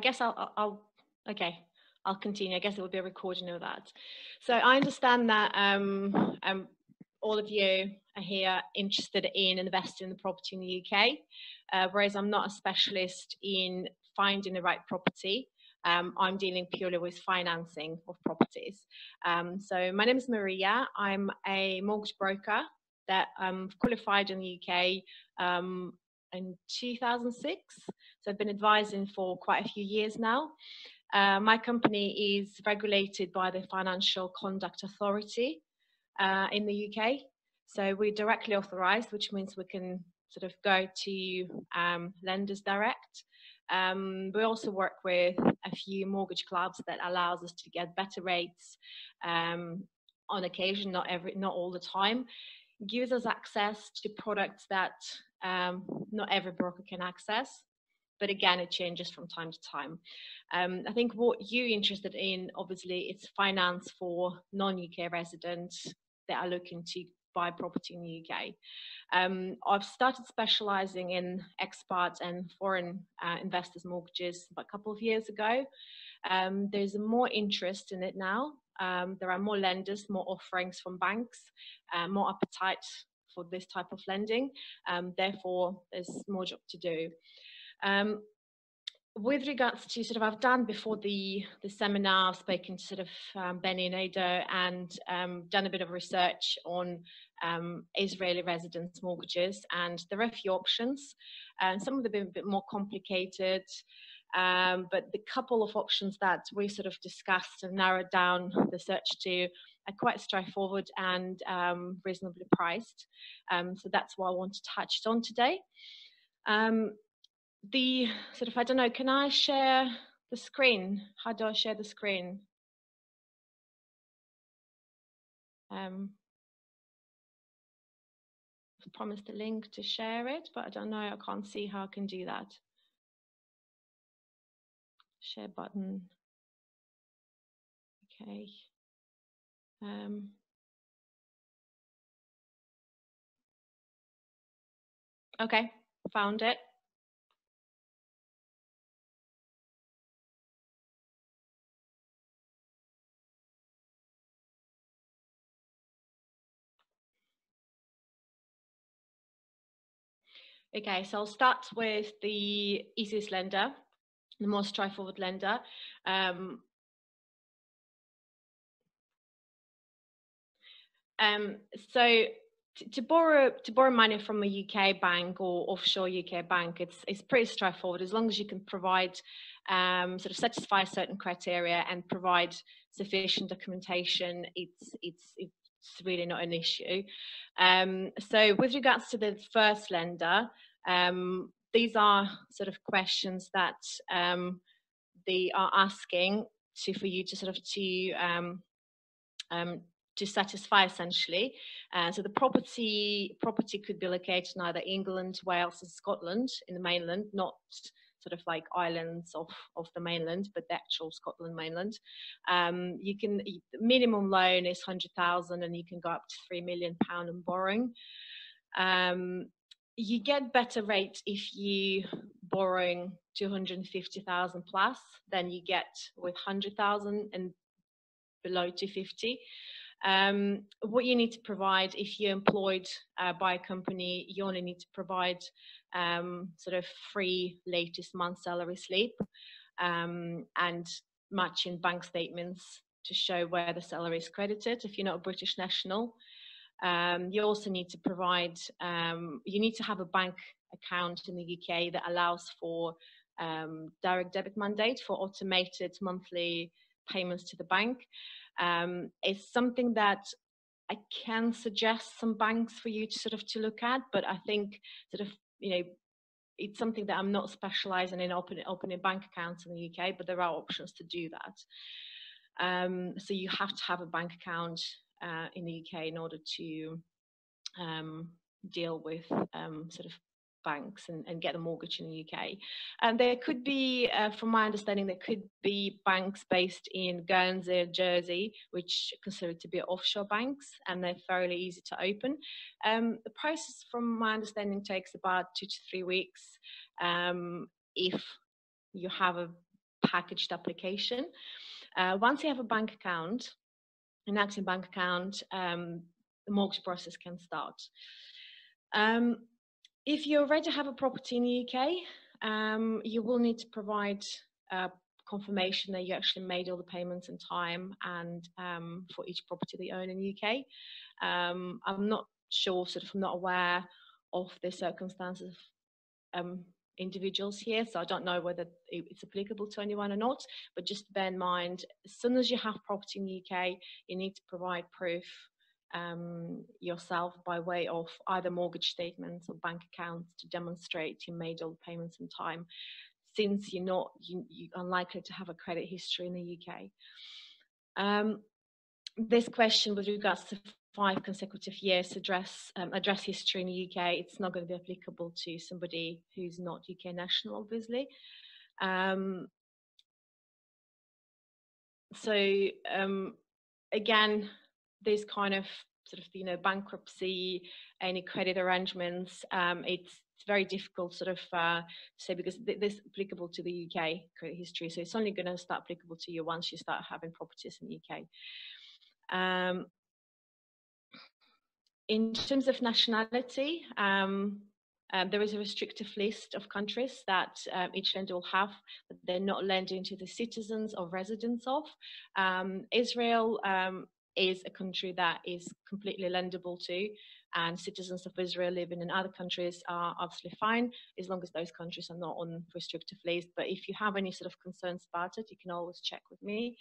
guess okay, I'll continue. I guess it will be a recording of that. So I understand that all of you are here interested in investing in the property in the UK, whereas I'm not a specialist in finding the right property. I'm dealing purely with financing of properties. So my name is Maria. I'm a mortgage broker that qualified in the UK in 2006. So I've been advising for quite a few years now. My company is regulated by the Financial Conduct Authority in the UK. So we're directly authorized, which means we can sort of go to lenders direct. We also work with a few mortgage clubs that allows us to get better rates on occasion, not all the time. It gives us access to products that not every broker can access. But again, it changes from time to time. I think what you're interested in, obviously, it's finance for non-UK residents that are looking to buy property in the UK. I've started specializing in expat and foreign investors' mortgages about a couple of years ago. There's more interest in it now. There are more lenders, more offerings from banks, more appetite for this type of lending. Therefore, there's more job to do. With regards to sort of, I've done before the seminar, I've spoken to sort of Benny and Ada and done a bit of research on Israeli residents' mortgages, and there are a few options. Some of them have been a bit more complicated, but the couple of options that we sort of discussed and narrowed down the search to are quite straightforward and reasonably priced. So that's what I want to touch on today. The sort of, I don't know, can I share the screen? How do I share the screen? I've promised a link to share it, but I don't know, I can't see how I can do that. Share button. Okay. Okay, found it. Okay, so I'll start with the easiest lender, the most straightforward lender. So to borrow money from a UK bank or offshore UK bank, it's pretty straightforward as long as you can provide sort of satisfy certain criteria and provide sufficient documentation. It's really not an issue. So with regards to the first lender, these are sort of questions that they are asking for you to sort of to satisfy essentially. So the property could be located in either England, Wales, and Scotland in the mainland, not sort of like islands of the mainland, but the actual Scotland mainland. You can, the minimum loan is 100,000 and you can go up to £3 million in borrowing. You get better rate if you borrowing 250,000 plus than you get with 100,000 and below 250. What you need to provide if you're employed by a company, you only need to provide sort of free latest month salary slip and matching bank statements to show where the salary is credited if you're not a British national. You also need to provide, you need to have a bank account in the UK that allows for direct debit mandate for automated monthly payments to the bank. It's something that I can suggest some banks for you to sort of to look at, but I think sort of, you know, it's something that I'm not specializing in opening bank accounts in the UK, but there are options to do that. So you have to have a bank account in the UK in order to deal with sort of banks and get a mortgage in the UK. And there could be, from my understanding, there could be banks based in Guernsey, Jersey, which are considered to be offshore banks, and they're fairly easy to open. The process, from my understanding, takes about 2 to 3 weeks if you have a packaged application. Once you have a bank account, an active bank account, the mortgage process can start. If you already have a property in the UK, you will need to provide confirmation that you actually made all the payments in time and for each property that you own in the UK. I'm not sure, I'm not aware of the circumstances of individuals here, so I don't know whether it's applicable to anyone or not, but just bear in mind, as soon as you have property in the UK, you need to provide proof yourself by way of either mortgage statements or bank accounts to demonstrate you made all the payments in time, since you're unlikely to have a credit history in the UK. This question with regards to 5 consecutive years address history in the UK, it's not going to be applicable to somebody who's not UK national, obviously. Again, this kind of bankruptcy, any credit arrangements, it's very difficult to say, because this is applicable to the UK credit history, so it's only going to start applicable to you once you start having properties in the UK. In terms of nationality, there is a restrictive list of countries that each lender will have, but they're not lending to the citizens or residents of. Israel is a country that is completely lendable to, and citizens of Israel living in other countries are absolutely fine, as long as those countries are not on restrictive list. But if you have any concerns about it, you can always check with me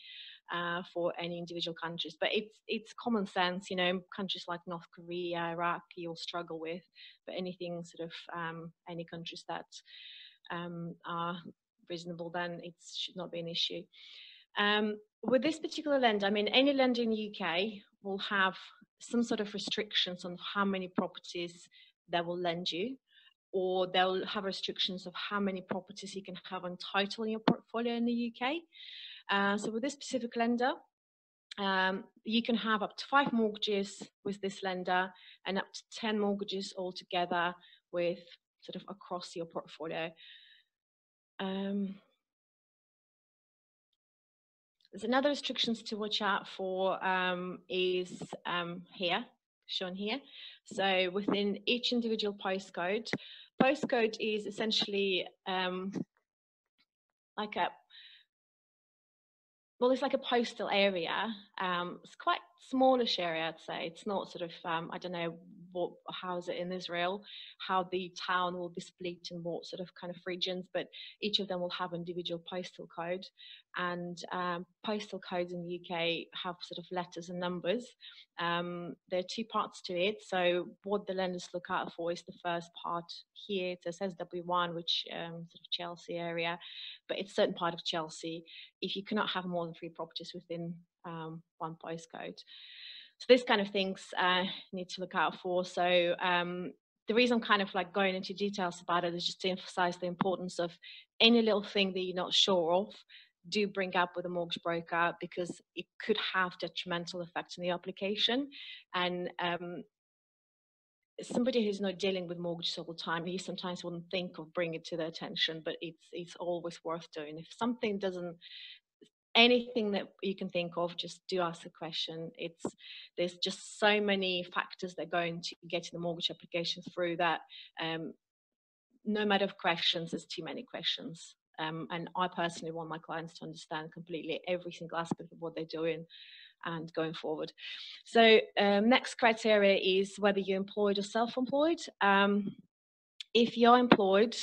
for any individual countries. But it's common sense, countries like North Korea, Iraq, you'll struggle with, but anything any countries that are reasonable, then it should not be an issue. With this particular lender, any lender in the UK will have some sort of restrictions on how many properties they will lend you, or they'll have restrictions of how many properties you can have on title in your portfolio in the UK. So with this specific lender, you can have up to 5 mortgages with this lender and up to 10 mortgages altogether with across your portfolio. There's another restrictions to watch out for is here, shown here. So within each individual postcode is essentially it's like a postal area. It's quite smallish area, I'd say. It's not I don't know how is it in Israel, how the town will be split in what kind of regions, but each of them will have individual postal code, and postal codes in the UK have letters and numbers. There are 2 parts to it. So what the lenders look out for is the first part here. It says SW1, which Chelsea area, but it's a certain part of Chelsea. If you cannot have more than 3 properties within 1 postcode. So these kind of things need to look out for. So the reason I'm going into details about it is just to emphasize the importance of any little thing that you're not sure of, do bring up with a mortgage broker, because it could have detrimental effects on the application. And somebody who's not dealing with mortgages all the time, you sometimes wouldn't think of bringing it to their attention, but it's always worth doing. If something doesn't, anything that you can think of, just do ask a question. There's just so many factors that go into getting the mortgage application through that no matter of questions, there's too many questions. And I personally want my clients to understand completely every single aspect of what they're doing and going forward. So next criteria is whether you're employed or self-employed. If you're employed,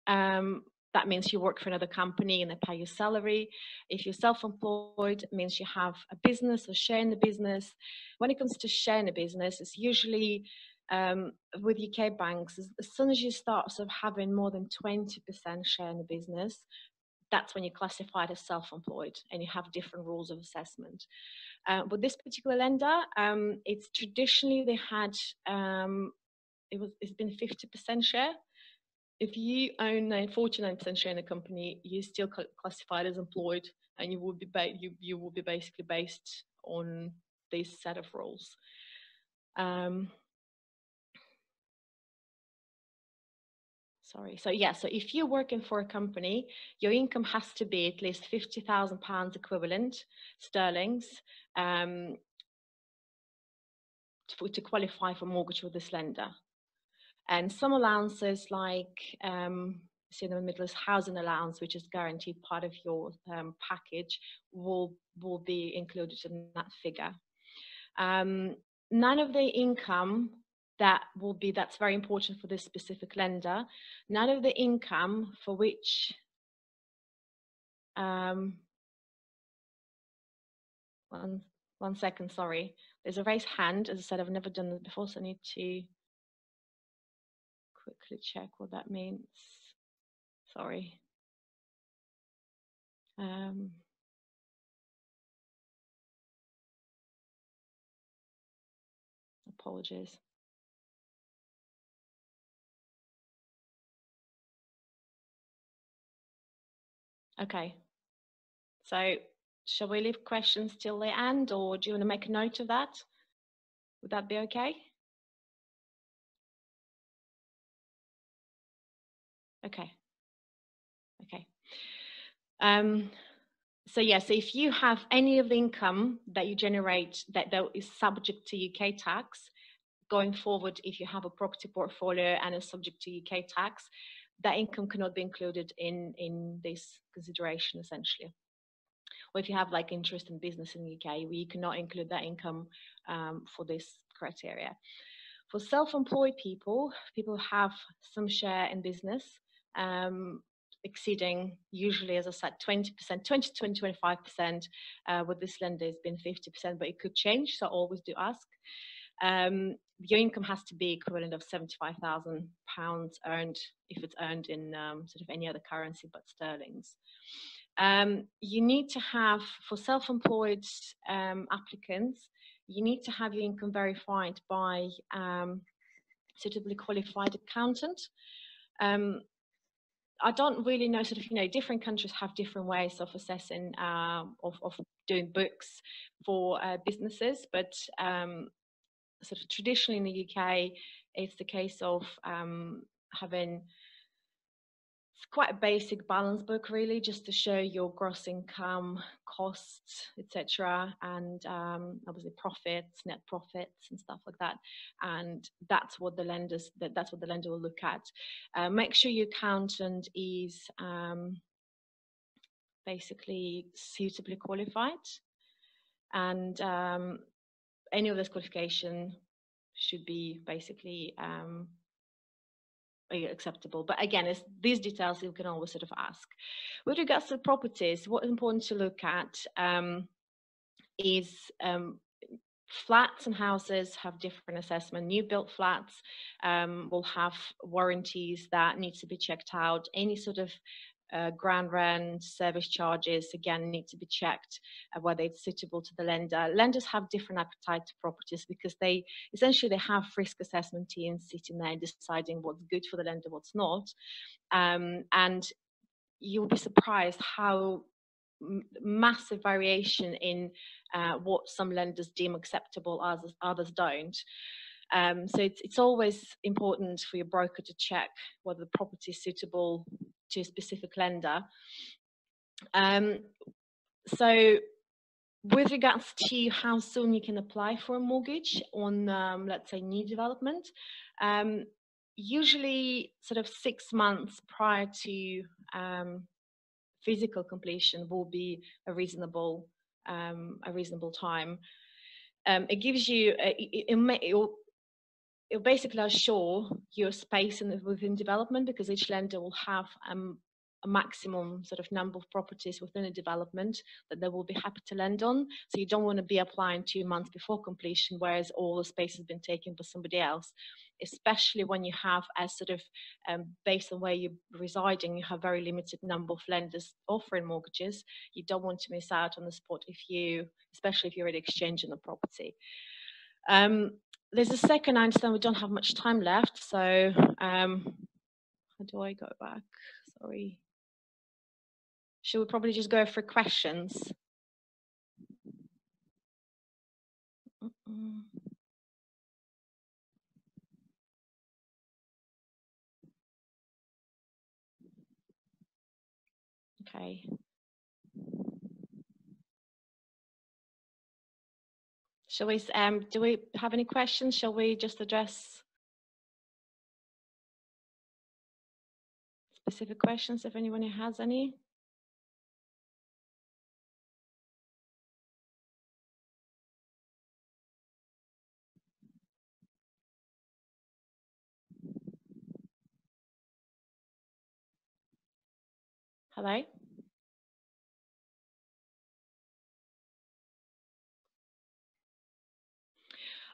that means you work for another company and they pay your salary. If you're self-employed, it means you have a business or share in the business. When it comes to sharing a business, it's usually with UK banks, as soon as you start having more than 20% share in the business, that's when you're classified as self-employed and you have different rules of assessment. With this particular lender, it's traditionally they had, it's been 50% share. If you own a 49% share in a company, you're still classified as employed, and you will be basically based on this set of rules. sorry. So yeah, so if you're working for a company, your income has to be at least £50,000 equivalent sterlings to qualify for mortgage with this lender. And some allowances like see in the middle is housing allowance, which is guaranteed part of your package, will be included in that figure. None of the income that's very important for this specific lender, none of the income for which one second, sorry. There's a raised hand. As I said, I've never done this before, so I need to quickly check what that means. Sorry. Apologies. Okay. So shall we leave questions till the end, or do you want to make a note of that? Would that be okay? Okay. Okay. So yeah, so if you have any of the income that you generate that is subject to UK tax, going forward, if you have a property portfolio and is subject to UK tax, that income cannot be included in this consideration, essentially. Or if you have like interest in business in the UK, we cannot include that income for this criteria. For self-employed people, people have some share in business, exceeding usually, as I said, 20%, 20 to 25%. With this lender has been 50%, but it could change, so always do ask. Your income has to be equivalent of £75,000 earned if it's earned in sort of any other currency but sterlings. You need to have, for self-employed applicants, you need to have your income verified by suitably qualified accountant. I don't really know, sort of, different countries have different ways of assessing, of doing books for businesses, but sort of traditionally in the UK, it's the case of having quite a basic balance book, really, just to show your gross income, costs, etc., and obviously profits, net profits, and stuff like that. And that's what the lender will look at. Make sure your accountant is basically suitably qualified, and any of this qualification should be basically acceptable. But again, it's these details you can always sort of ask. With regards to properties, what's important to look at is flats and houses have different assessment. New built flats will have warranties that need to be checked out. Any sort of ground rent, service charges, again, need to be checked whether it's suitable to the lender. Lenders have different appetite to properties because they have risk assessment teams sitting there deciding what's good for the lender, what's not. And you'll be surprised how massive variation in what some lenders deem acceptable, others don't. So it's always important for your broker to check whether the property is suitable to a specific lender. So with regards to how soon you can apply for a mortgage on, let's say, new development, usually sort of 6 months prior to physical completion will be a reasonable time. It gives you, it'll basically assure your space within development, because each lender will have a maximum sort of number of properties within a development that they will be happy to lend on. So you don't want to be applying 2 months before completion, whereas all the space has been taken by somebody else, especially when you have a sort of, based on where you're residing, you have very limited number of lenders offering mortgages. You don't want to miss out on the spot especially if you're already exchanging the property. There's a second, I understand we don't have much time left, so how do I go back? Sorry. Should we probably just go for questions? Okay. Shall we, do we have any questions? Shall we just address specific questions if anyone has any? Hello?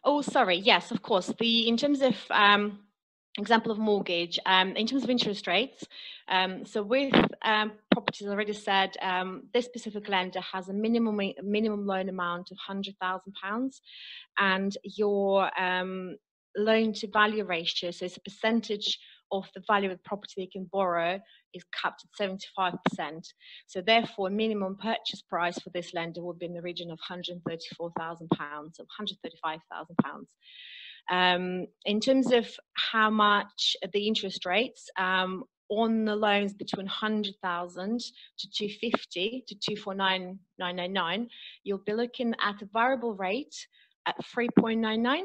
Oh, sorry. Yes, of course. In terms of example of mortgage, in terms of interest rates, so with properties, I already said this specific lender has a minimum loan amount of £100,000, and your loan to value ratio, so it's a percentage of the value of the property they can borrow, is capped at 75%. So therefore, minimum purchase price for this lender would be in the region of £134,000 or £135,000. In terms of how much the interest rates, on the loans between 100,000 to 250 to 249,999, you'll be looking at a variable rate at 3.99,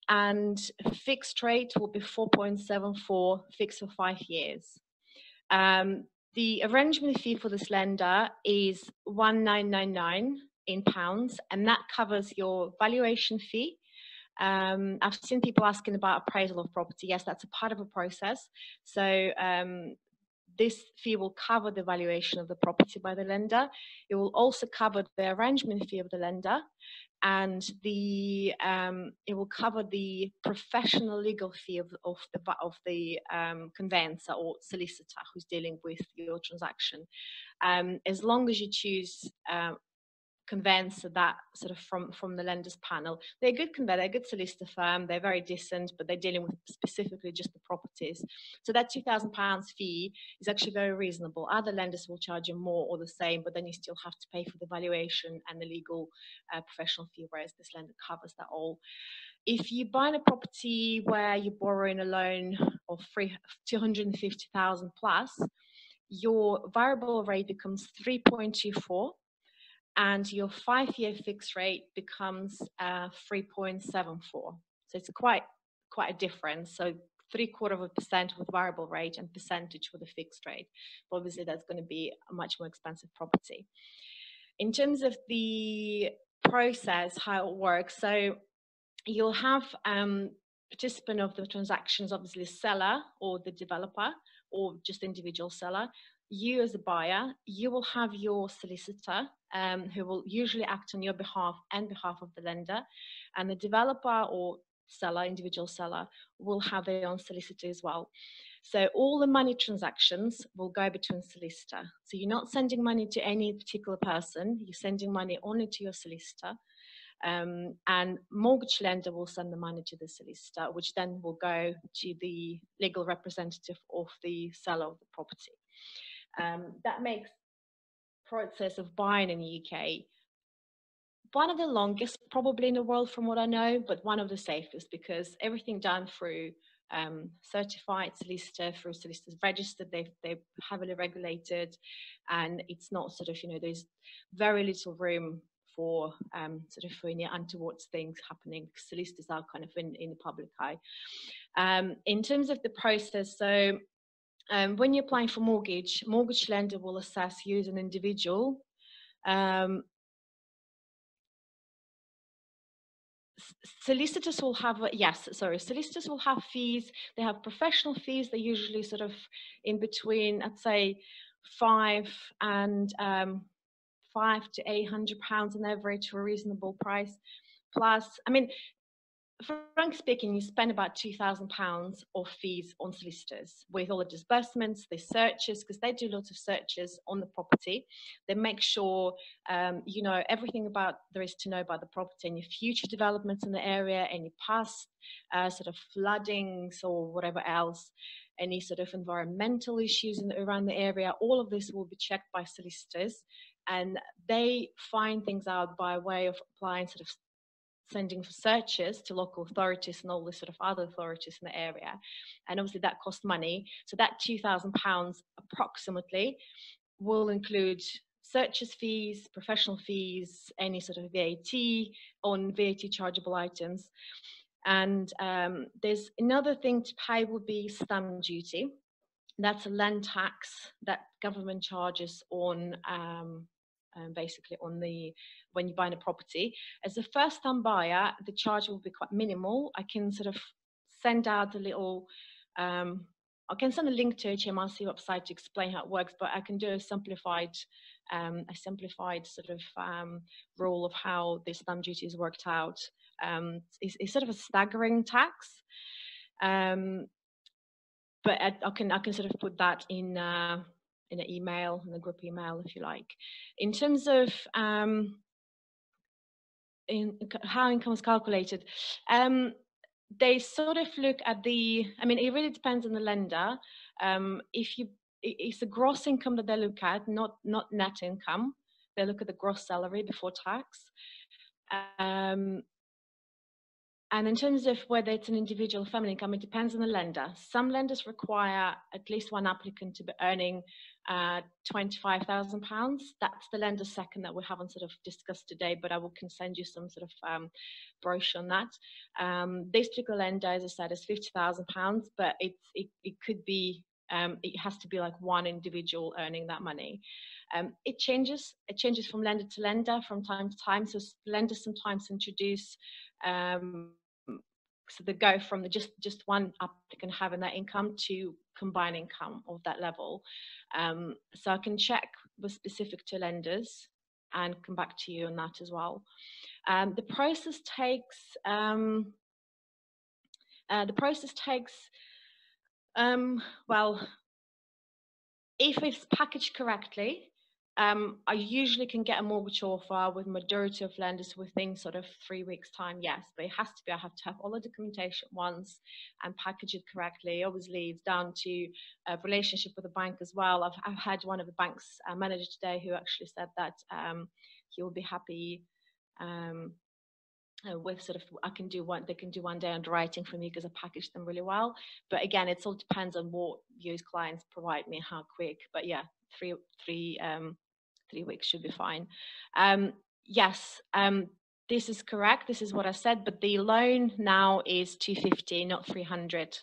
and fixed rate will be 4.74, fixed for 5 years. The arrangement fee for this lender is 1,999 in pounds, and that covers your valuation fee. I've seen people asking about appraisal of property. Yes, that's a part of a process. So this fee will cover the valuation of the property by the lender. It will also cover the arrangement fee of the lender, and it will cover the professional legal fee of the conveyancer or solicitor who's dealing with your transaction, as long as you choose conveyancer that sort of from the lenders panel. They're a good solicitor firm. They're very decent, but they're dealing with specifically just the properties. So that £2,000 fee is actually very reasonable. Other lenders will charge you more or the same, but then you still have to pay for the valuation and the legal professional fee, whereas this lender covers that all. If you buy a property where you're borrowing a loan of £250,000 plus, your variable rate becomes 3.24, and your 5-year fixed rate becomes 3.74. So it's quite a difference. So 0.75% with variable rate and percentage with a fixed rate. But obviously, that's going to be a much more expensive property. In terms of the process, how it works, so you'll have participant of the transactions, obviously seller or the developer or just individual seller. You as a buyer, you will have your solicitor who will usually act on your behalf and behalf of the lender, and the developer or seller, individual seller, will have their own solicitor as well. So all the money transactions will go between solicitor. So you're not sending money to any particular person, you're sending money only to your solicitor. And mortgage lender will send the money to the solicitor, which then will go to the legal representative of the seller of the property. That makes process of buying in the UK one of the longest probably in the world from what I know, but one of the safest, because everything done through certified solicitor, through solicitors registered, they're heavily regulated, and it's not sort of, there's very little room for sort of for any untoward things happening, because solicitors are kind of in the public eye. In terms of the process, so when you're applying for mortgage lender will assess you as an individual. Solicitors will have, solicitors will have fees. They have professional fees. They're usually sort of in between, I'd say, £500 to £800 on average for a reasonable price. Plus, I mean, frankly speaking, you spend about £2,000 of fees on solicitors with all the disbursements, the searches, because they do lots of searches on the property. They make sure you know everything about there is to know about the property, any future developments in the area, any past sort of floodings or whatever else, any sort of environmental issues around the area. All of this will be checked by solicitors, and they find things out by way of applying sort of sending searches to local authorities and all the sort of other authorities in the area, and obviously that costs money. So that £2,000 approximately will include searches fees, professional fees, any sort of VAT on VAT chargeable items. And there's another thing to pay would be stamp duty. That's a land tax that government charges on basically on when you're buying a property. As a first-time buyer, the charge will be quite minimal. I can sort of send out a little I can send a link to HMRC website to explain how it works, but I can do a simplified sort of rule of how the stamp duty is worked out. It's sort of a staggering tax, but I can sort of put that in an email, in a group email, if you like. In terms of how income is calculated, they sort of look at I mean, it really depends on the lender. It's the gross income that they look at, not net income. They look at the gross salary before tax. And in terms of whether it's an individual family income, it depends on the lender. Some lenders require at least one applicant to be earning £25,000. That's the lender second that we haven't sort of discussed today, but I can send you some sort of brochure on that. This particular lender, as I said, is £50,000, but it could be, it has to be like one individual earning that money. It changes from lender to lender from time to time. So lenders sometimes introduce so they go from just one applicant having that income to combined income of that level. So I can check with specific to lenders and come back to you on that as well. The process takes well, if it's packaged correctly, I usually can get a mortgage offer with majority of lenders within sort of 3 weeks time, yes, but it has to be, I have to have all the documentation once and package it correctly. Obviously, it's down to a relationship with the bank as well. I've had one of the bank's manager today who actually said that he will be happy with sort of, they can do one day underwriting for me because I packaged them really well. But again, it all depends on what your clients provide me, how quick. But yeah, 3 weeks should be fine. Yes, this is correct. This is what I said, but the loan now is 250, not 300.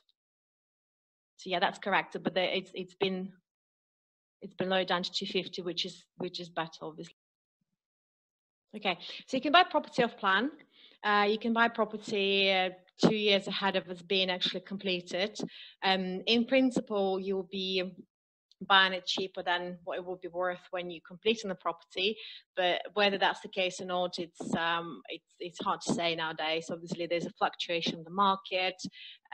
So yeah, that's correct. But it's been lowered down to 250, which is better, obviously. Okay, so you can buy property off plan. You can buy property 2 years ahead of it's being actually completed. In principle, you'll be buying it cheaper than what it would be worth when you complete on the property, but whether that's the case or not, it's hard to say nowadays. Obviously, there's a fluctuation in the market.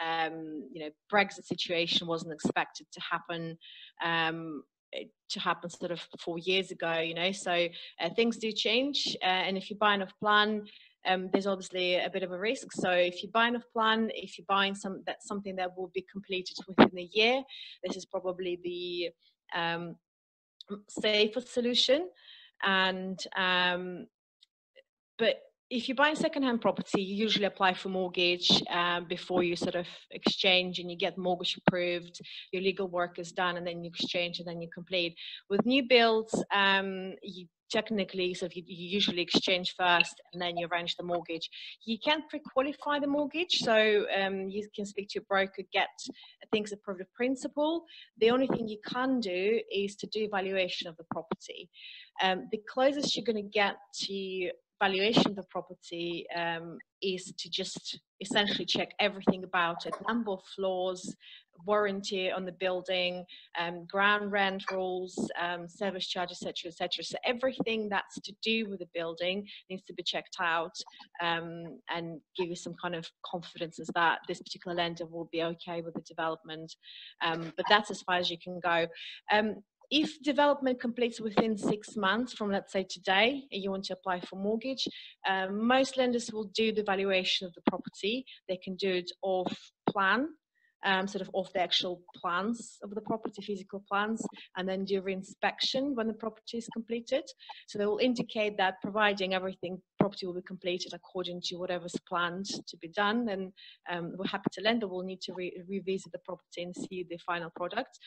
You know, Brexit situation wasn't expected to happen. Sort of 4 years ago, you know, so things do change, and if you're buying off plan, there's obviously a bit of a risk. So if you're buying off plan, if you're buying something that will be completed within a year, this is probably the safer solution. And but if you're buying second-hand property, you usually apply for mortgage before you sort of exchange, and you get mortgage approved, your legal work is done, and then you exchange, and then you complete. With new builds, you technically, so you usually exchange first, and then you arrange the mortgage. You can pre-qualify the mortgage, so you can speak to your broker, get things approved of principle. The only thing you can do is to do evaluation of the property. The closest you're going to get to valuation of the property is to just essentially check everything about it: number of floors, warranty on the building, ground rent rules, service charge, etc., etc. So everything that's to do with the building needs to be checked out, and give you some kind of confidence as that this particular lender will be okay with the development. But that's as far as you can go. If development completes within 6 months from, let's say, today, and you want to apply for mortgage, most lenders will do the valuation of the property. They can do it off plan, sort of off the actual plans of the property, physical plans, and then do reinspection when the property is completed. So they will indicate that providing everything, property will be completed according to whatever's planned to be done, and we're happy to lend, but we'll need to revisit the property and see the final product.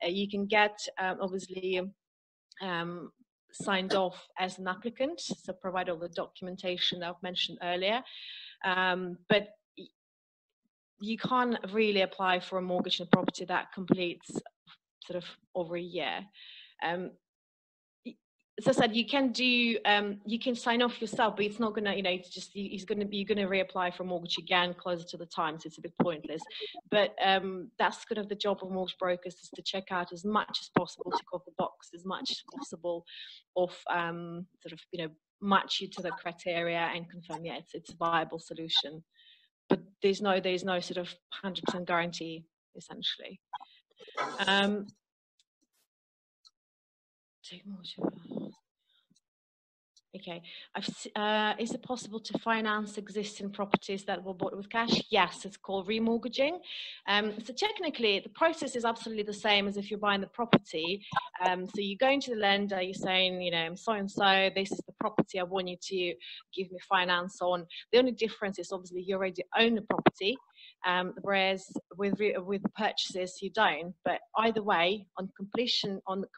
You can get, obviously, signed off as an applicant, so provide all the documentation that I've mentioned earlier. But you can't really apply for a mortgage on a property that completes sort of over a year. As I said, you can do, you can sign off yourself, but it's not gonna, you know, it's just, you're gonna reapply for a mortgage again closer to the time, so it's a bit pointless. But that's kind of the job of mortgage brokers, is to check out as much as possible, tick off the box as much as possible of sort of, you know, match you to the criteria and confirm, yeah, it's a viable solution. But there's no sort of 100% guarantee, essentially. Okay, is it possible to finance existing properties that were bought with cash? Yes, it's called remortgaging. So technically, the process is absolutely the same as if you're buying the property. So you're going to the lender, you're saying, you know, I'm so-and-so, this is the property I want you to give me finance on. The only difference is obviously you already own the property, whereas with purchases you don't. But either way, on completion, on the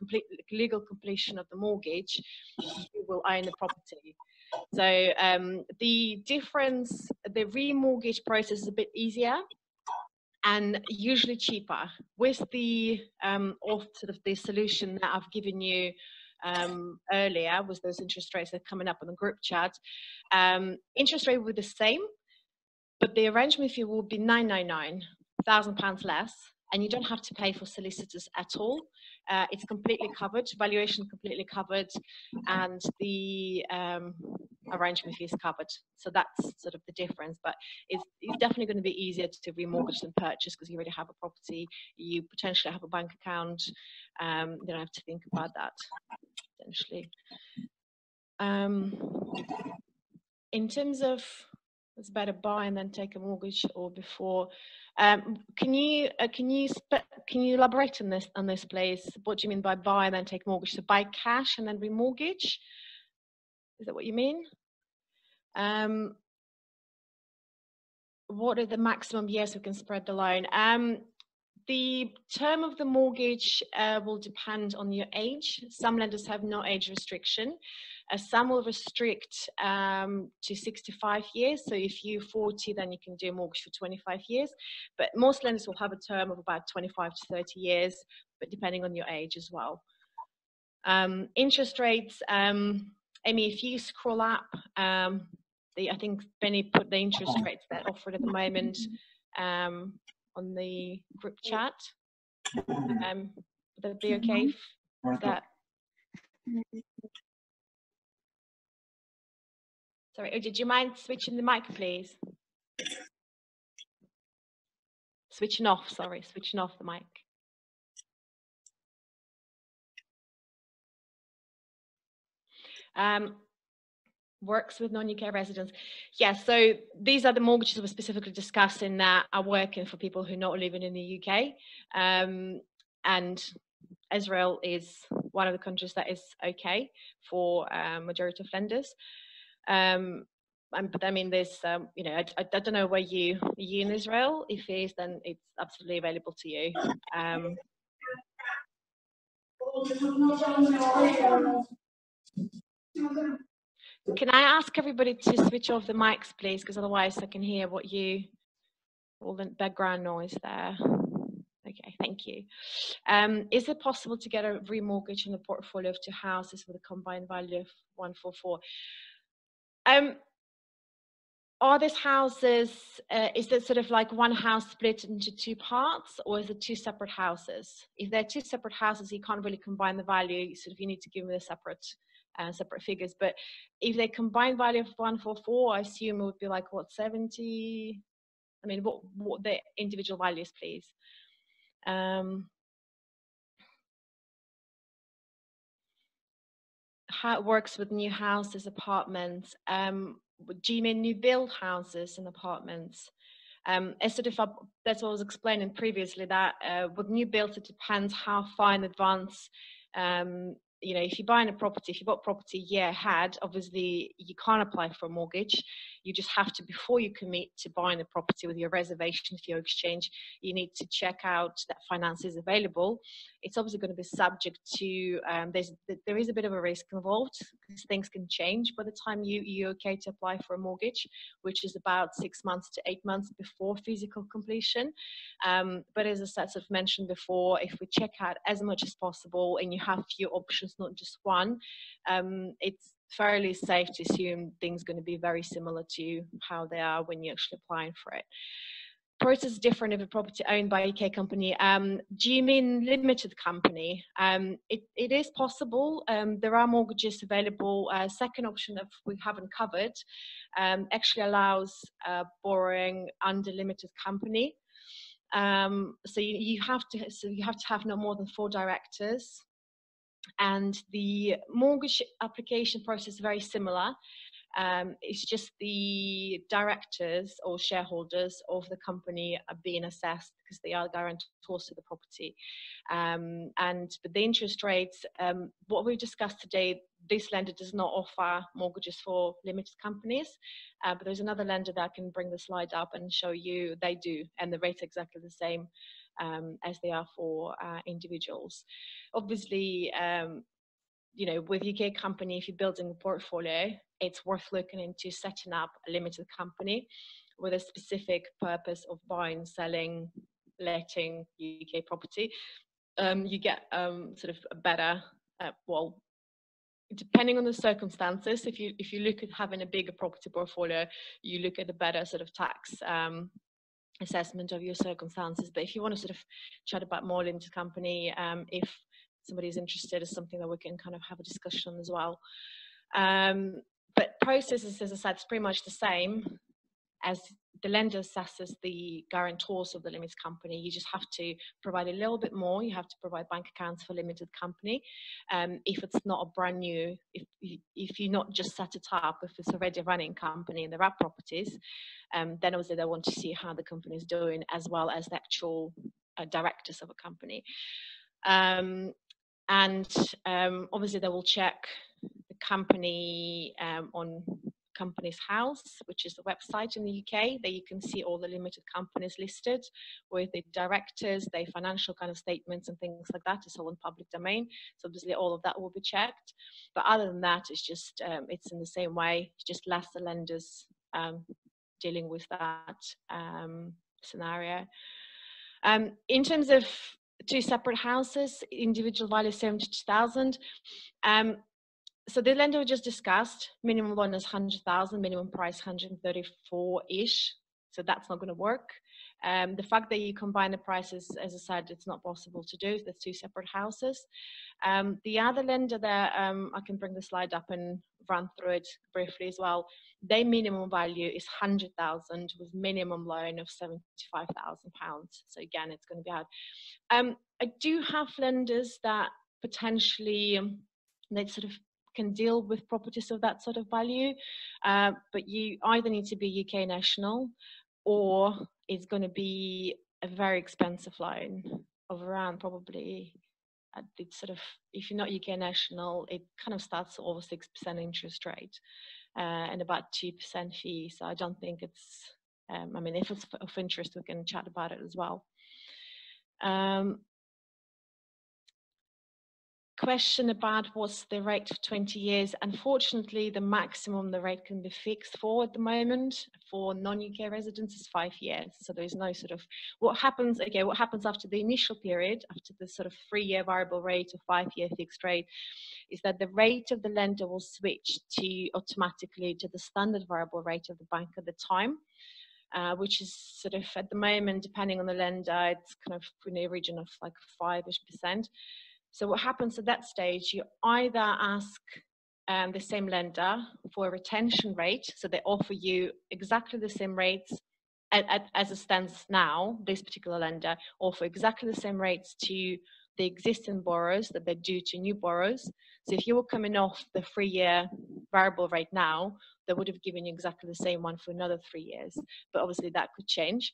legal completion of the mortgage, you will own the property. So the difference, the remortgage process is a bit easier and usually cheaper. With the sort of the solution that I've given you earlier, with those interest rates that are coming up on the group chat, interest rate will be the same, but the arrangement fee will be £999,000 less, and you don't have to pay for solicitors at all. It's completely covered, valuation completely covered, and the arrangement fee is covered. So that's sort of the difference, but it's definitely going to be easier to remortgage than purchase, because you already have a property, you potentially have a bank account, you don't have to think about that, potentially. In terms of, it's better buy and then take a mortgage or before. Can you elaborate on this, please? What do you mean by buy and then take mortgage? So buy cash and then remortgage? Is that what you mean? What are the maximum years we can spread the loan? The term of the mortgage will depend on your age. Some lenders have no age restriction. Some will restrict to 65 years. So if you're 40, then you can do a mortgage for 25 years. But most lenders will have a term of about 25 to 30 years, but depending on your age as well. Interest rates, Amy, if you scroll up, I think Benny put the interest rates that are offered at the moment on the group chat. Would that be okay? Sorry, oh, did you mind switching the mic, please? Switching off, sorry, switching off the mic. Works with non-UK residents. Yes, so these are the mortgages we're specifically discussing that are working for people who are not living in the UK. And Israel is one of the countries that is okay for majority of lenders. But I mean, there's, you know, I don't know where you in Israel. If it is, then it's absolutely available to you. Can I ask everybody to switch off the mics, please? Because otherwise I can hear what all the background noise there. Okay, thank you. Is it possible to get a remortgage on a portfolio of 2 houses with a combined value of 144? Are these houses, is it sort of like one house split into 2 parts, or is it 2 separate houses? If they're 2 separate houses, you can't really combine the value, sort of you need to give them the separate figures. But if they combine value of 144, I assume it would be like, what, 70? I mean, what the individual values, please? How it works with new houses, apartments. Do you mean new build houses and apartments? That's what I was explaining previously, that with new builds, it depends how far in advance. You know, if you're buying a property, if you bought property a year ahead, obviously you can't apply for a mortgage. You just have to, before you commit to buying the property with your reservation fee or exchange, you need to check out that finance is available. It's obviously going to be subject to, there is a bit of a risk involved because things can change by the time you're okay to apply for a mortgage, which is about 6 months to 8 months before physical completion. But as I sort of mentioned before, if we check out as much as possible and you have few options, not just one, it's fairly safe to assume things are going to be very similar to how they are when you're actually applying for it. Process is different if a property owned by a UK company. Do you mean limited company? It is possible. There are mortgages available. Second option that we haven't covered actually allows borrowing under limited company. So you have to have no more than 4 directors. And the mortgage application process is very similar. It's just the directors or shareholders of the company are being assessed because they are guarantors to the property. But the interest rates, what we discussed today, this lender does not offer mortgages for limited companies, but there's another lender that can bring the slide up and show you they do, and the rates are exactly the same as they are for individuals. Obviously, you know, with UK company, if you're building a portfolio, it's worth looking into setting up a limited company with a specific purpose of buying, selling, letting UK property. You get sort of a better, well, depending on the circumstances, if you look at having a bigger property portfolio, you look at a better sort of tax assessment of your circumstances. But if you want to sort of chat about more limited company, if somebody's interested, is something that we can kind of have a discussion on as well. But processes, as I said, it's pretty much the same as the lender assesses the guarantors of the limited company. You just have to provide a little bit more. You have to provide bank accounts for limited company. If it's not a brand new, if you're not just set it up, if it's already a running company and there are properties, then obviously they want to see how the company is doing as well as the actual directors of a company. Obviously they will check the company on Companies House, which is the website in the UK that you can see all the limited companies listed with the directors, their financial kind of statements and things like that. It's all in public domain, so obviously all of that will be checked. But other than that, it's just it's in the same way. It's just less the lenders dealing with that scenario. In terms of 2 separate houses, individual value 72,000. So the lender we just discussed, minimum loan is 100,000, minimum price 134-ish. So that's not going to work. The fact that you combine the prices, as I said, it's not possible to do. There's 2 separate houses. The other lender there, I can bring the slide up and run through it briefly as well. Their minimum value is 100,000 with minimum loan of £75,000. So again, it's going to be hard. I do have lenders that potentially they sort of can deal with properties of that sort of value, but you either need to be UK national or it's going to be a very expensive loan of around probably, it's sort of, if you're not UK national, it kind of starts over 6% interest rate and about 2% fee. So I don't think it's, I mean, if it's of interest, we can chat about it as well. Question about what's the rate for 20 years. Unfortunately, the maximum the rate can be fixed for at the moment for non-UK residents is 5 years. So there's no sort of, what happens after the initial period, after the sort of 3-year variable rate or 5-year fixed rate, is that the rate of the lender will switch to automatically to the standard variable rate of the bank at the time. Which is sort of at the moment, depending on the lender, it's kind of in the region of like 5-ish%. So what happens at that stage, you either ask the same lender for a retention rate, so they offer you exactly the same rates as it stands now. This particular lender offer exactly the same rates to the existing borrowers that they do to new borrowers. So if you were coming off the 3-year variable rate now, they would have given you exactly the same one for another 3 years. But obviously that could change.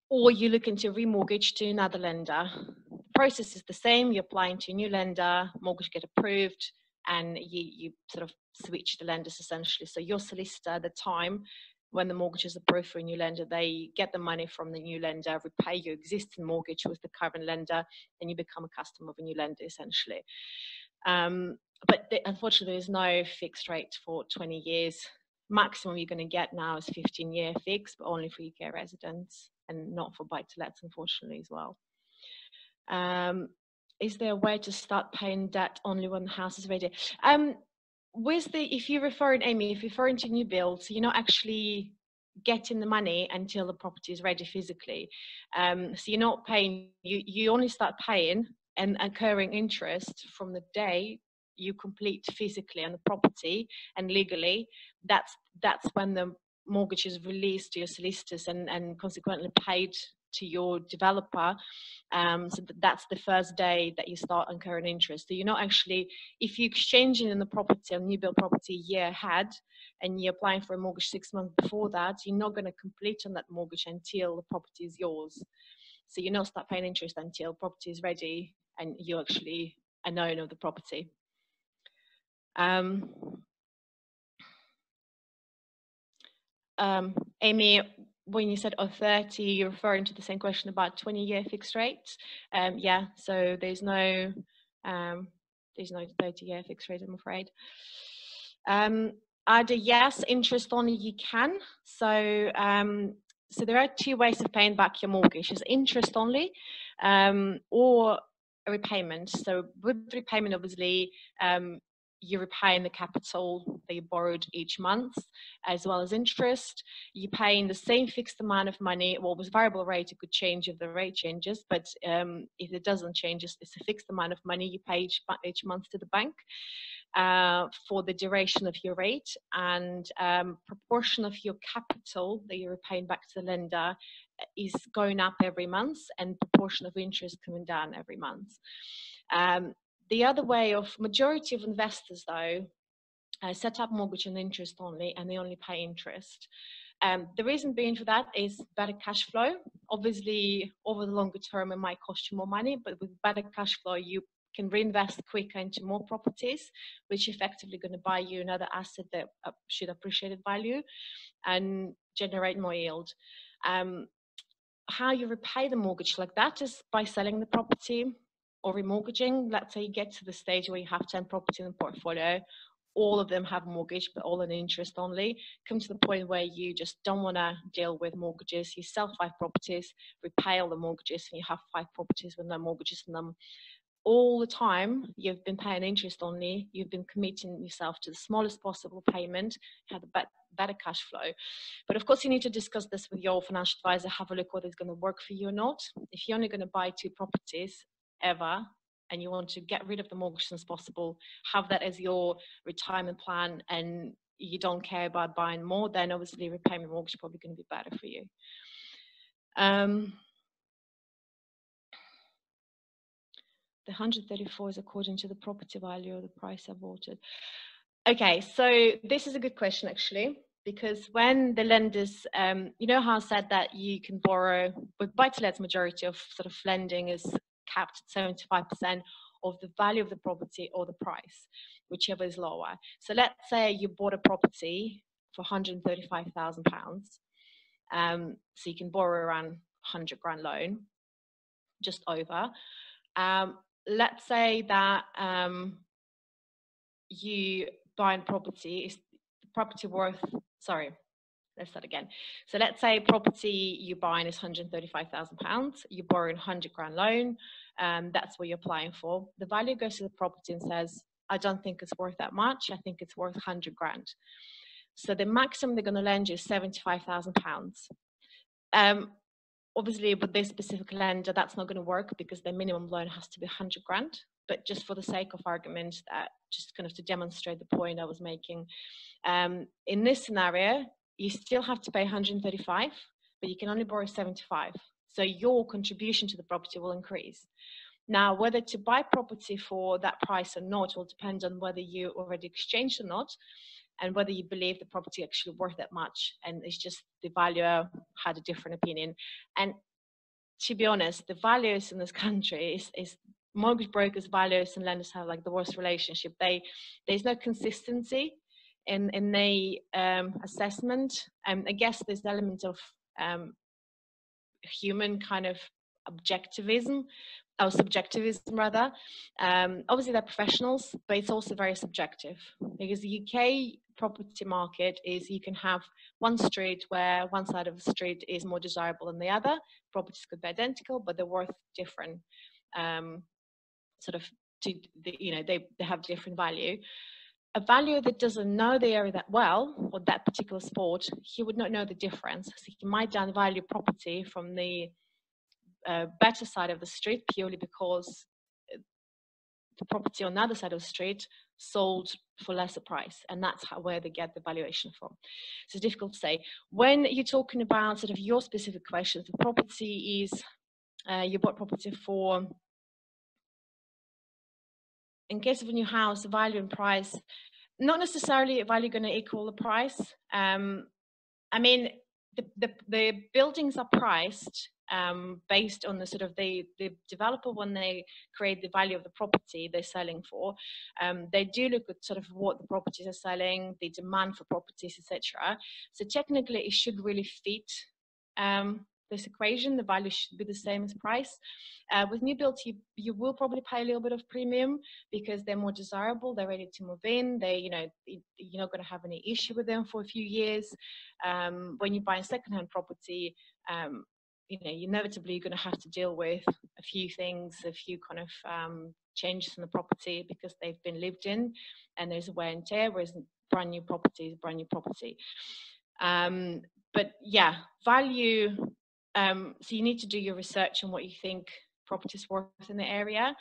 Or you look into remortgage to another lender. The process is the same. You're applying to a new lender, mortgage get approved, and you sort of switch the lenders essentially. So your solicitor at the time when the mortgage is approved for a new lender, they get the money from the new lender, repay your existing mortgage with the current lender, and you become a customer of a new lender essentially. But unfortunately, there's no fixed rate for 20 years. Maximum you're going to get now is 15-year fixed, but only for UK residents and not for buy-to-lets, unfortunately, as well. Is there a way to start paying debt only when the house is ready? If you're referring, Amy, if you're referring to new builds, you're not actually getting the money until the property is ready physically. So you're not paying, you only start paying and incurring interest from the day you complete physically on the property and legally. That's when the mortgage is released to your solicitors and consequently paid to your developer. So that's the first day that you start incurring interest. So you're not actually, if you're exchanging in the property, a new build property a year ahead, and you're applying for a mortgage 6 months before that, you're not going to complete on that mortgage until the property is yours. So you not start paying interest until property is ready and you actually an owner of the property. Amy, when you said 30, you're referring to the same question about 20-year fixed rates. Yeah, so there's no 30-year fixed rate, I'm afraid. Either yes, interest only you can. So so there are two ways of paying back your mortgage: is interest only, or a repayment. So with repayment, obviously, you're repaying the capital that you borrowed each month, as well as interest. You're paying the same fixed amount of money. Well, with variable rate, it could change if the rate changes, but if it doesn't change, it's a fixed amount of money you pay each month to the bank for the duration of your rate, and proportion of your capital that you're repaying back to the lender is going up every month, and proportion of interest coming down every month. The other way of majority of investors, though, set up mortgage and interest only, and they only pay interest. The reason being for that is better cash flow. Obviously, over the longer term, it might cost you more money, but with better cash flow, you can reinvest quicker into more properties, which effectively going to buy you another asset that should appreciate value and generate more yield. How you repay the mortgage like that is by selling the property or remortgaging. Let's say you get to the stage where you have 10 properties in the portfolio, all of them have mortgage, but all in interest only. Come to the point where you just don't want to deal with mortgages. You sell 5 properties, repay all the mortgages, and you have 5 properties with no mortgages in them. All the time you've been paying interest only, you've been committing yourself to the smallest possible payment, have a better cash flow. But of course, you need to discuss this with your financial advisor, have a look whether it's going to work for you or not. If you're only going to buy 2 properties ever, and you want to get rid of the mortgage as soon as possible, have that as your retirement plan, and you don't care about buying more, then obviously repayment mortgage is probably going to be better for you. The 134 is according to the property value or the price I bought it. Okay, so this is a good question actually, because when the lenders, you know how I said that you can borrow, with buy-to-let, majority of sort of lending is capped at 75% of the value of the property or the price, whichever is lower. So let's say you bought a property for £135,000. So you can borrow around 100 grand loan, just over. Let's say that you buy a property, is the property worth, sorry, let's start again. So let's say property you're buying is £135,000, you're borrowing 100 grand loan, that's what you're applying for. The value goes to the property and says, I don't think it's worth that much, I think it's worth 100 grand. So the maximum they're going to lend you is £75,000. Obviously, with this specific lender, that's not going to work because the minimum loan has to be 100 grand. But just for the sake of argument, just kind of to demonstrate the point I was making, in this scenario, you still have to pay 135, but you can only borrow 75. So your contribution to the property will increase. Now, whether to buy property for that price or not will depend on whether you already exchanged or not, and whether you believe the property actually worth that much, and it's just the valuer had a different opinion. And to be honest, the valuers in this country is mortgage brokers, valuers, and lenders have like the worst relationship. There's no consistency. in the assessment. I guess there's element of human kind of objectivism, or subjectivism rather. Obviously they're professionals, but it's also very subjective, because the UK property market is, you can have one street where one side of the street is more desirable than the other. Properties could be identical, but they're worth different, sort of, they have different value. A valuer that doesn't know the area that well, or that particular sport, he would not know the difference. So he might downvalue property from the better side of the street purely because the property on the other side of the street sold for lesser price, and that's where they get the valuation from. So it's difficult to say. When you're talking about sort of your specific questions, the property is, you bought property for, in case of a new house, the value and price, not necessarily a value going to equal the price. I mean, the buildings are priced based on the sort of the developer, when they create the value of the property they're selling for, they do look at sort of what the properties are selling, the demand for properties, etc. So technically it should really fit this equation. The value should be the same as price. With new builds, you will probably pay a little bit of premium because they're more desirable, they're ready to move in, you're not going to have any issue with them for a few years. When you buy a second-hand property, inevitably you're going to have to deal with a few things, a few kind of changes in the property because they've been lived in, and there's a wear and tear, whereas brand new property is brand new property. But yeah, value, so you need to do your research on what you think property is worth in the area.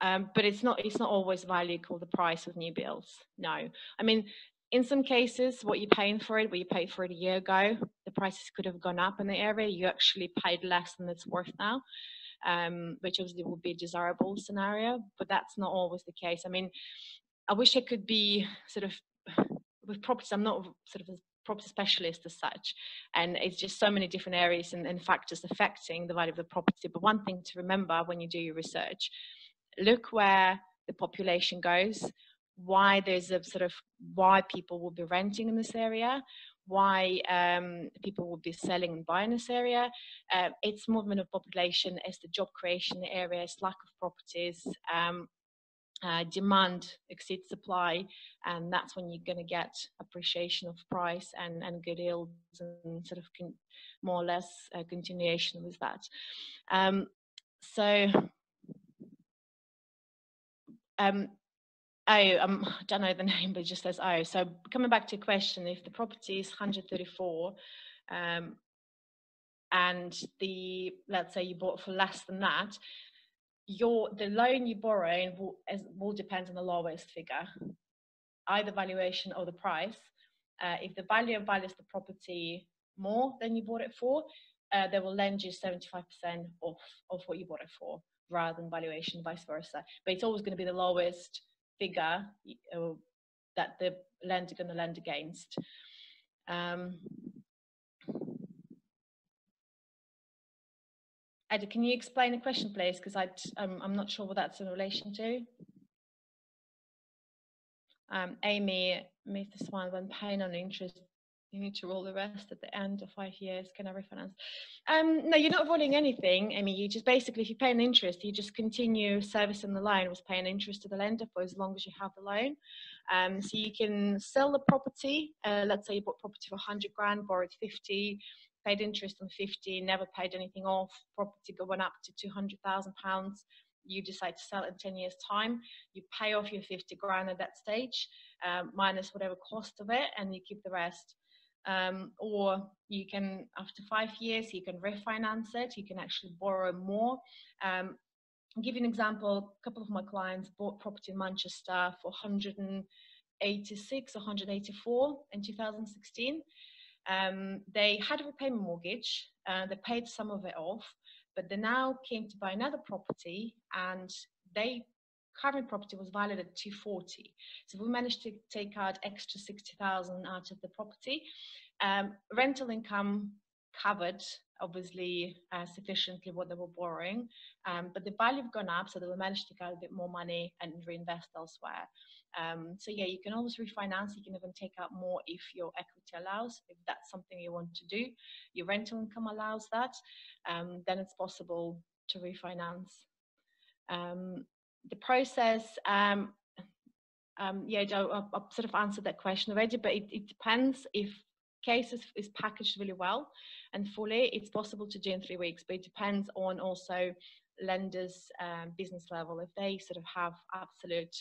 But it's not always value called the price of new builds. No, I mean, in some cases, what you're paying for it, what you paid for it a year ago, the prices could have gone up in the area. You actually paid less than it's worth now, which obviously would be a desirable scenario, but that's not always the case. I mean, I wish I could be sort of, with properties, I'm not sort of a property specialist as such, and it's just so many different areas and factors affecting the value of the property. But one thing to remember when you do your research, look where the population goes, why there's a sort of, why people will be renting in this area, why people will be selling and buying this area. It's movement of population, it's the job creation in the area, it's lack of properties, demand exceeds supply, and that's when you're going to get appreciation of price and good yields and sort of more or less a continuation with that. I don't know the name, but it just says O. So coming back to your question, if the property is 134 and let's say you bought for less than that, the loan you borrow will depend on the lowest figure, either valuation or the price. If the value values the property more than you bought it for, they will lend you 75% of what you bought it for, rather than valuation, vice versa. But it's always going to be the lowest figure that the lender going to lend against. Ed, can you explain the question, please? Because I'm not sure what that's in relation to. Amy, missed this one. When paying on interest, you need to roll the rest at the end of 5 years. Can I refinance? No, you're not rolling anything, Amy. You just basically, if you pay an interest, you just continue servicing the loan with paying interest to the lender for as long as you have the loan. So you can sell the property. Let's say you bought property for 100 grand, borrowed 50, paid interest on 50, never paid anything off, property going up to £200,000. You decide to sell it in 10 years time, you pay off your 50 grand at that stage, minus whatever cost of it, and you keep the rest. Or you can, after 5 years, you can refinance it, you can actually borrow more. I'll give you an example. A couple of my clients bought property in Manchester for 186 or 184 in 2016. They had a repayment mortgage, they paid some of it off, but they now came to buy another property, and current property was valued at 240. So we managed to take out extra 60,000 out of the property. Rental income covered, obviously, sufficiently what they were borrowing, but the value have gone up, so they will manage to get a bit more money and reinvest elsewhere. So yeah, you can always refinance. You can even take out more if your equity allows, if that's something you want to do. Your rental income allows that, then it's possible to refinance. The process, yeah, I've sort of answered that question already, but it depends. If case is packaged really well and fully, it's possible to do in 3 weeks, but it depends on also lenders' business level. If they sort of have absolute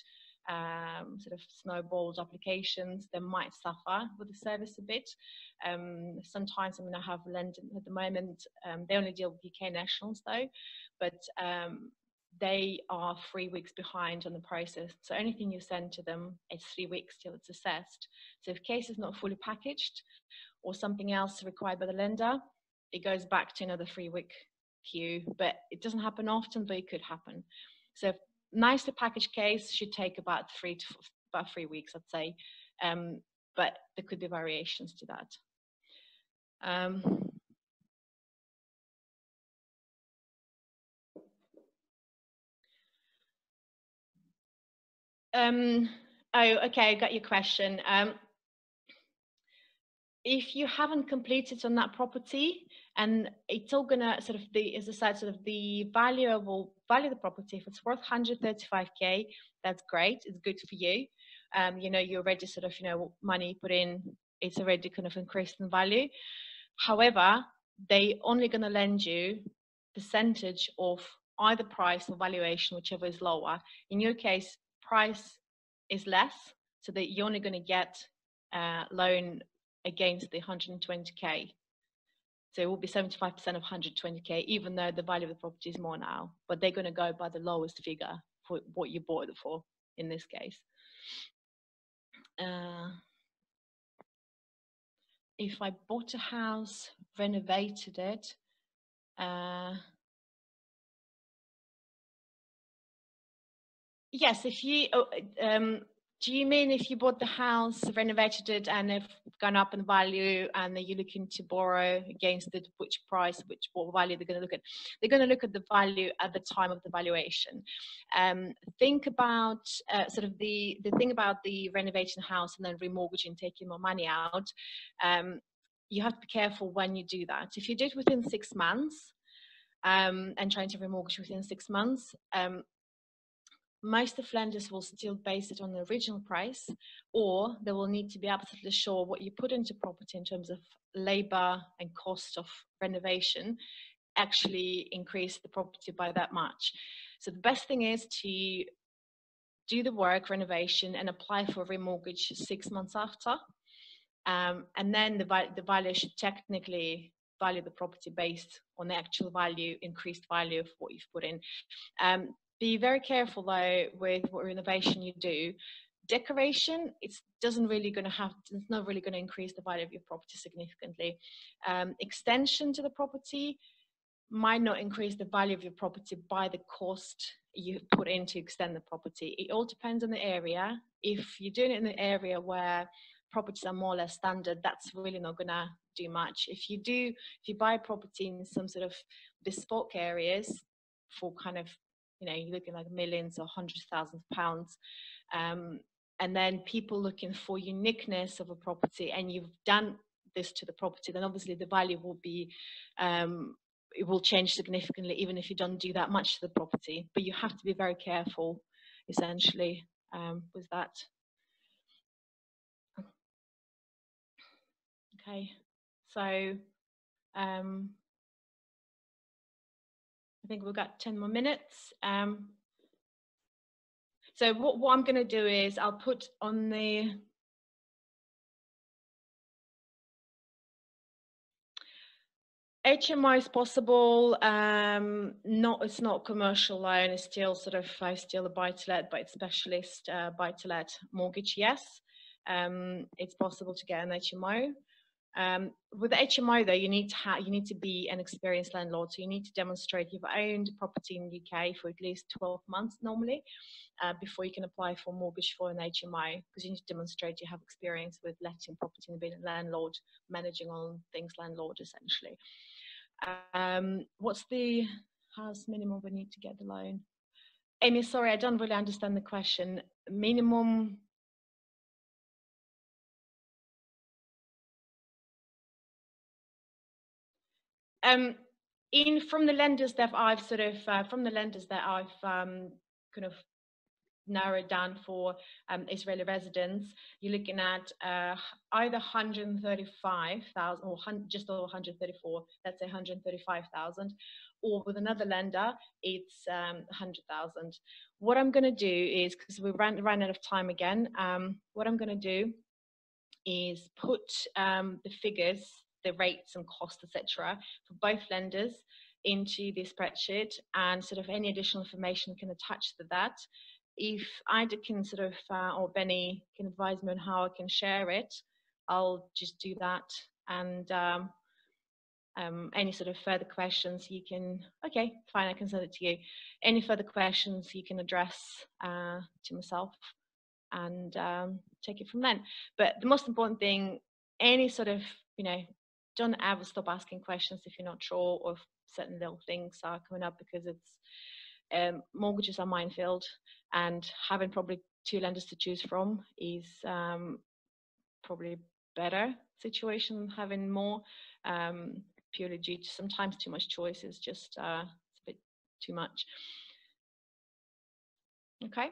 sort of snowballed applications, they might suffer with the service a bit. Sometimes, I mean, I have lenders at the moment, they only deal with UK nationals though, but they are 3 weeks behind on the process. So anything you send to them, it's 3 weeks till it's assessed. So if case is not fully packaged or something else required by the lender, it goes back to another 3-week queue. But it doesn't happen often, but it could happen. So nicely packaged case should take about 3 weeks, I'd say. But there could be variations to that. Oh, okay, I got your question. If you haven't completed on that property, and it's all gonna sort of as I said, sort of the value of the property, if it's worth 135k, that's great. It's good for you. You know, you already sort of, you know, money put in, it's already kind of increased in value. However, they only gonna lend you percentage of either price or valuation, whichever is lower. In your case, price is less, so that you're only going to get loan against the 120k. So it will be 75% of 120k, even though the value of the property is more now. But they're going to go by the lowest figure for what you bought it for in this case. If I bought a house, renovated it, yes, if you, do you mean if you bought the house, renovated it, and have gone up in value, and then you're looking to borrow against it, which price, what value they're going to look at? They're going to look at the value at the time of the valuation. Think about sort of the thing about the renovating the house and then remortgaging, taking more money out. You have to be careful when you do that. If you do it within 6 months, and trying to remortgage within 6 months, most of lenders will still base it on the original price, or they will need to be absolutely sure what you put into property in terms of labor and cost of renovation actually increase the property by that much. So the best thing is to do the work, renovation, and apply for a remortgage 6 months after. And then the valuer should technically value the property based on the actual value, increased value of what you've put in. Be very careful though with what renovation you do. Decoration, it's not really going to increase the value of your property significantly. Extension to the property might not increase the value of your property by the cost you put in to extend the property. It all depends on the area. If you're doing it in an area where properties are more or less standard, that's really not going to do much. If you buy property in some sort of bespoke areas for kind of, you know, you're looking like millions or hundreds of thousands of pounds, and then people looking for uniqueness of a property, and you've done this to the property, then obviously the value will be, it will change significantly, even if you don't do that much to the property. But you have to be very careful, essentially, with that. Okay, so I think we've got 10 more minutes. So what I'm going to do is I'll put on the HMO is possible. It's not commercial loan. It's still sort of still a buy-to-let, but it's specialist buy-to-let mortgage. Yes, it's possible to get an HMO. With the HMO though, you need to be an experienced landlord, so you need to demonstrate you've owned property in the UK for at least 12 months normally, before you can apply for a mortgage for an HMO, because you need to demonstrate you have experience with letting property and being a landlord, managing all things landlord essentially. What's the house minimum we need to get the loan? Amy, sorry, I don't really understand the question. Minimum. From the lenders that I've kind of narrowed down for Israeli residents, you're looking at either 135,000 or just over 134, let's say 135,000, or with another lender, it's 100,000. What I'm going to do is, because we ran out of time again, what I'm going to do is put the figures, the rates and costs, etc., for both lenders into the spreadsheet, and sort of any additional information can attach to that. If Ida can sort of, or Benny can advise me on how I can share it, I'll just do that. And any sort of further questions you can, okay, fine, I can send it to you. Any further questions you can address to myself, and take it from then. But the most important thing, any sort of, don't ever stop asking questions if you're not sure, or if certain little things are coming up, because it's mortgages are minefield, and having probably two lenders to choose from is probably a better situation than having more, purely due to sometimes too much choice is just it's a bit too much. Okay.